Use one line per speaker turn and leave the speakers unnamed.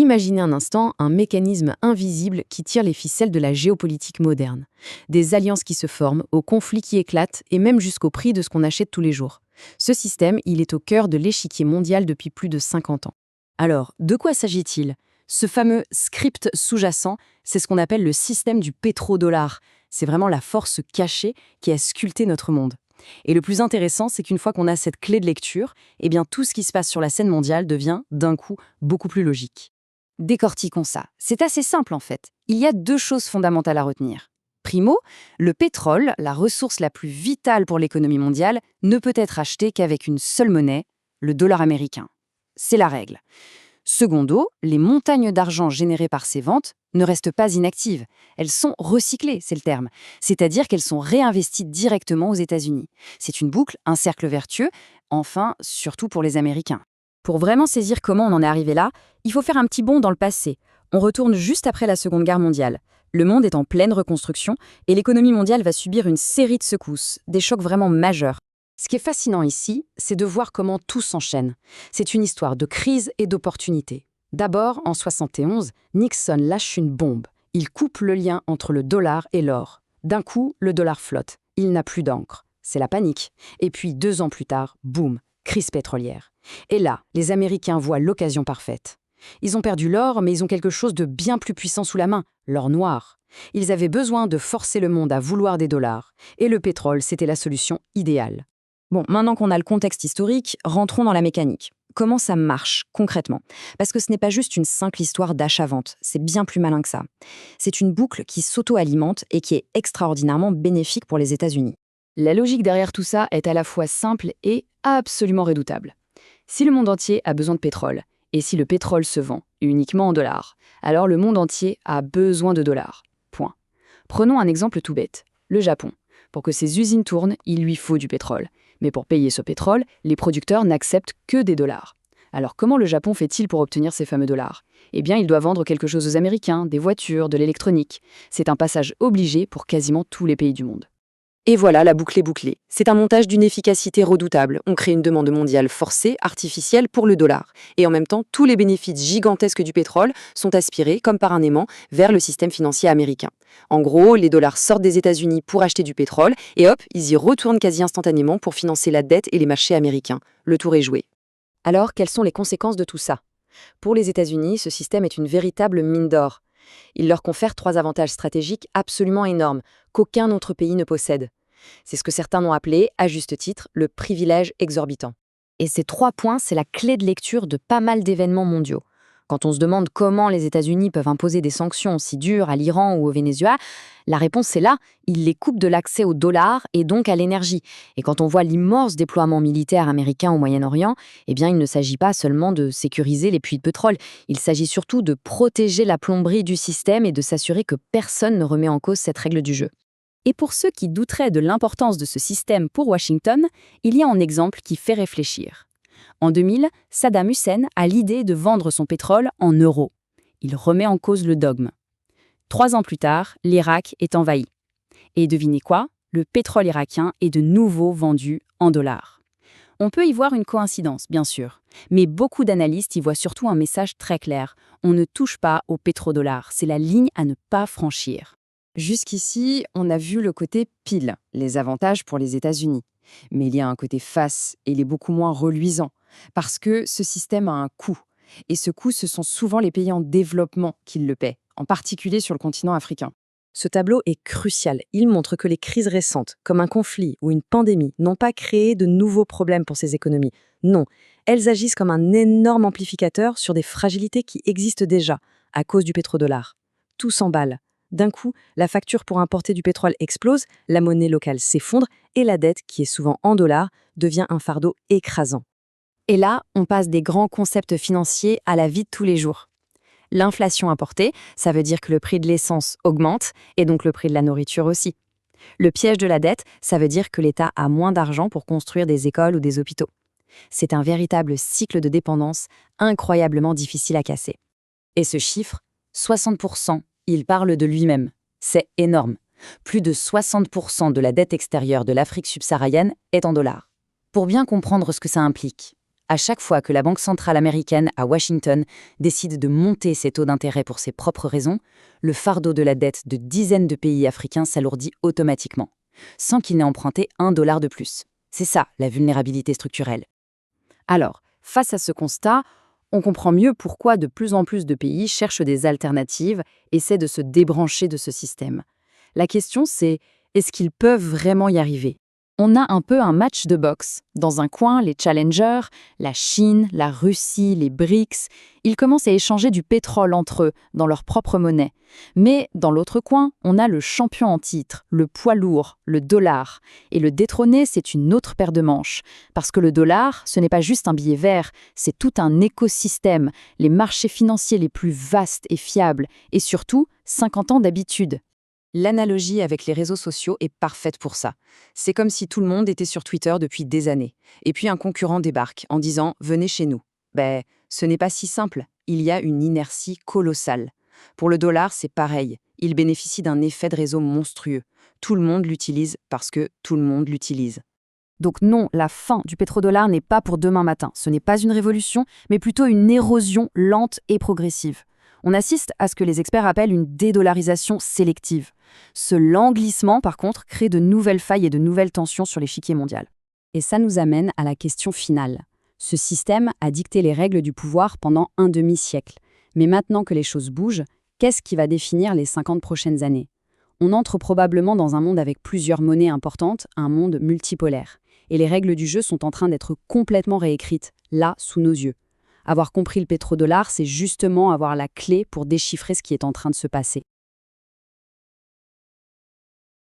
Imaginez un instant un mécanisme invisible qui tire les ficelles de la géopolitique moderne. Des alliances qui se forment, aux conflits qui éclatent et même jusqu'au prix de ce qu'on achète tous les jours. Ce système, il est au cœur de l'échiquier mondial depuis plus de 50 ans. Alors, de quoi s'agit-il? Ce fameux script sous-jacent, c'est ce qu'on appelle le système du pétrodollar. C'est vraiment la force cachée qui a sculpté notre monde. Et le plus intéressant, c'est qu'une fois qu'on a cette clé de lecture, eh bien tout ce qui se passe sur la scène mondiale devient, d'un coup, beaucoup plus logique. Décortiquons ça. C'est assez simple en fait. Il y a deux choses fondamentales à retenir. Primo, le pétrole, la ressource la plus vitale pour l'économie mondiale, ne peut être acheté qu'avec une seule monnaie, le dollar américain. C'est la règle. Secondo, les montagnes d'argent générées par ces ventes ne restent pas inactives. Elles sont recyclées, c'est le terme. C'est-à-dire qu'elles sont réinvesties directement aux États-Unis. C'est une boucle, un cercle vertueux, enfin, surtout pour les Américains. Pour vraiment saisir comment on en est arrivé là, il faut faire un petit bond dans le passé. On retourne juste après la Seconde Guerre mondiale. Le monde est en pleine reconstruction et l'économie mondiale va subir une série de secousses, des chocs vraiment majeurs. Ce qui est fascinant ici, c'est de voir comment tout s'enchaîne. C'est une histoire de crise et d'opportunité. D'abord, en 71, Nixon lâche une bombe. Il coupe le lien entre le dollar et l'or. D'un coup, le dollar flotte. Il n'a plus d'encre. C'est la panique. Et puis, 2 ans plus tard, boum, crise pétrolière. Et là, les Américains voient l'occasion parfaite. Ils ont perdu l'or, mais ils ont quelque chose de bien plus puissant sous la main, l'or noir. Ils avaient besoin de forcer le monde à vouloir des dollars. Et le pétrole, c'était la solution idéale. Bon, maintenant qu'on a le contexte historique, rentrons dans la mécanique. Comment ça marche, concrètement? Parce que ce n'est pas juste une simple histoire d'achat-vente, c'est bien plus malin que ça. C'est une boucle qui s'auto-alimente et qui est extraordinairement bénéfique pour les États-Unis. La logique derrière tout ça est à la fois simple et absolument redoutable. Si le monde entier a besoin de pétrole, et si le pétrole se vend uniquement en dollars, alors le monde entier a besoin de dollars. Point. Prenons un exemple tout bête, le Japon. Pour que ses usines tournent, il lui faut du pétrole. Mais pour payer ce pétrole, les producteurs n'acceptent que des dollars. Alors comment le Japon fait-il pour obtenir ces fameux dollars? Eh bien, il doit vendre quelque chose aux Américains, des voitures, de l'électronique. C'est un passage obligé pour quasiment tous les pays du monde. Et voilà, la boucle est bouclée. C'est un montage d'une efficacité redoutable. On crée une demande mondiale forcée, artificielle, pour le dollar. Et en même temps, tous les bénéfices gigantesques du pétrole sont aspirés, comme par un aimant, vers le système financier américain. En gros, les dollars sortent des États-Unis pour acheter du pétrole, et hop, ils y retournent quasi instantanément pour financer la dette et les marchés américains. Le tour est joué. Alors, quelles sont les conséquences de tout ça? Pour les États-Unis, ce système est une véritable mine d'or. Il leur confère 3 avantages stratégiques absolument énormes, qu'aucun autre pays ne possède. C'est ce que certains ont appelé, à juste titre, le privilège exorbitant. Et ces 3 points, c'est la clé de lecture de pas mal d'événements mondiaux. Quand on se demande comment les États-Unis peuvent imposer des sanctions si dures à l'Iran ou au Venezuela, la réponse est là, ils les coupent de l'accès au dollar et donc à l'énergie. Et quand on voit l'immense déploiement militaire américain au Moyen-Orient, eh bien il ne s'agit pas seulement de sécuriser les puits de pétrole, il s'agit surtout de protéger la plomberie du système et de s'assurer que personne ne remet en cause cette règle du jeu. Et pour ceux qui douteraient de l'importance de ce système pour Washington, il y a un exemple qui fait réfléchir. En 2000, Saddam Hussein a l'idée de vendre son pétrole en euros. Il remet en cause le dogme. 3 ans plus tard, l'Irak est envahi. Et devinez quoi? Le pétrole irakien est de nouveau vendu en dollars. On peut y voir une coïncidence, bien sûr. Mais beaucoup d'analystes y voient surtout un message très clair. On ne touche pas au pétrodollar. C'est la ligne à ne pas franchir. Jusqu'ici, on a vu le côté pile, les avantages pour les États-Unis. Mais il y a un côté face, et il est beaucoup moins reluisant, parce que ce système a un coût. Et ce coût, ce sont souvent les pays en développement qui le paient, en particulier sur le continent africain. Ce tableau est crucial. Il montre que les crises récentes, comme un conflit ou une pandémie, n'ont pas créé de nouveaux problèmes pour ces économies. Non, elles agissent comme un énorme amplificateur sur des fragilités qui existent déjà, à cause du pétrodollar. Tout s'emballe. D'un coup, la facture pour importer du pétrole explose, la monnaie locale s'effondre et la dette, qui est souvent en dollars, devient un fardeau écrasant. Et là, on passe des grands concepts financiers à la vie de tous les jours. L'inflation importée, ça veut dire que le prix de l'essence augmente et donc le prix de la nourriture aussi. Le piège de la dette, ça veut dire que l'État a moins d'argent pour construire des écoles ou des hôpitaux. C'est un véritable cycle de dépendance incroyablement difficile à casser. Et ce chiffre, 60%, il parle de lui-même. C'est énorme. Plus de 60% de la dette extérieure de l'Afrique subsaharienne est en dollars. Pour bien comprendre ce que ça implique,
À chaque fois que la Banque centrale américaine à Washington décide de monter ses taux d'intérêt pour ses propres raisons, le fardeau de la dette de dizaines de pays africains s'alourdit automatiquement, sans qu'il n'ait emprunté $1 de plus. C'est ça, la vulnérabilité structurelle.
Alors, face à ce constat, on comprend mieux pourquoi de plus en plus de pays cherchent des alternatives, essaient de se débrancher de ce système. La question c'est, est-ce qu'ils peuvent vraiment y arriver? On a un peu un match de boxe. Dans un coin, les challengers, la Chine, la Russie, les BRICS, ils commencent à échanger du pétrole entre eux, dans leur propre monnaie. Mais dans l'autre coin, on a le champion en titre, le poids lourd, le dollar. Et le détrôner, c'est une autre paire de manches. Parce que le dollar, ce n'est pas juste un billet vert, c'est tout un écosystème, les marchés financiers les plus vastes et fiables, et surtout 50 ans d'habitude.
L'analogie avec les réseaux sociaux est parfaite pour ça. C'est comme si tout le monde était sur Twitter depuis des années. Et puis un concurrent débarque en disant « Venez chez nous ». Ce n'est pas si simple. Il y a une inertie colossale. Pour le dollar, c'est pareil. Il bénéficie d'un effet de réseau monstrueux. Tout le monde l'utilise parce que tout le monde l'utilise.
Donc non, la fin du pétrodollar n'est pas pour demain matin. Ce n'est pas une révolution, mais plutôt une érosion lente et progressive. On assiste à ce que les experts appellent une dédollarisation sélective. Ce lent glissement, par contre, crée de nouvelles failles et de nouvelles tensions sur l'échiquier mondial. Et ça nous amène à la question finale. Ce système a dicté les règles du pouvoir pendant un demi-siècle. Mais maintenant que les choses bougent, qu'est-ce qui va définir les 50 prochaines années? On entre probablement dans un monde avec plusieurs monnaies importantes, un monde multipolaire. Et les règles du jeu sont en train d'être complètement réécrites, là, sous nos yeux. Avoir compris le pétrodollar, c'est justement avoir la clé pour déchiffrer ce qui est en train de se passer.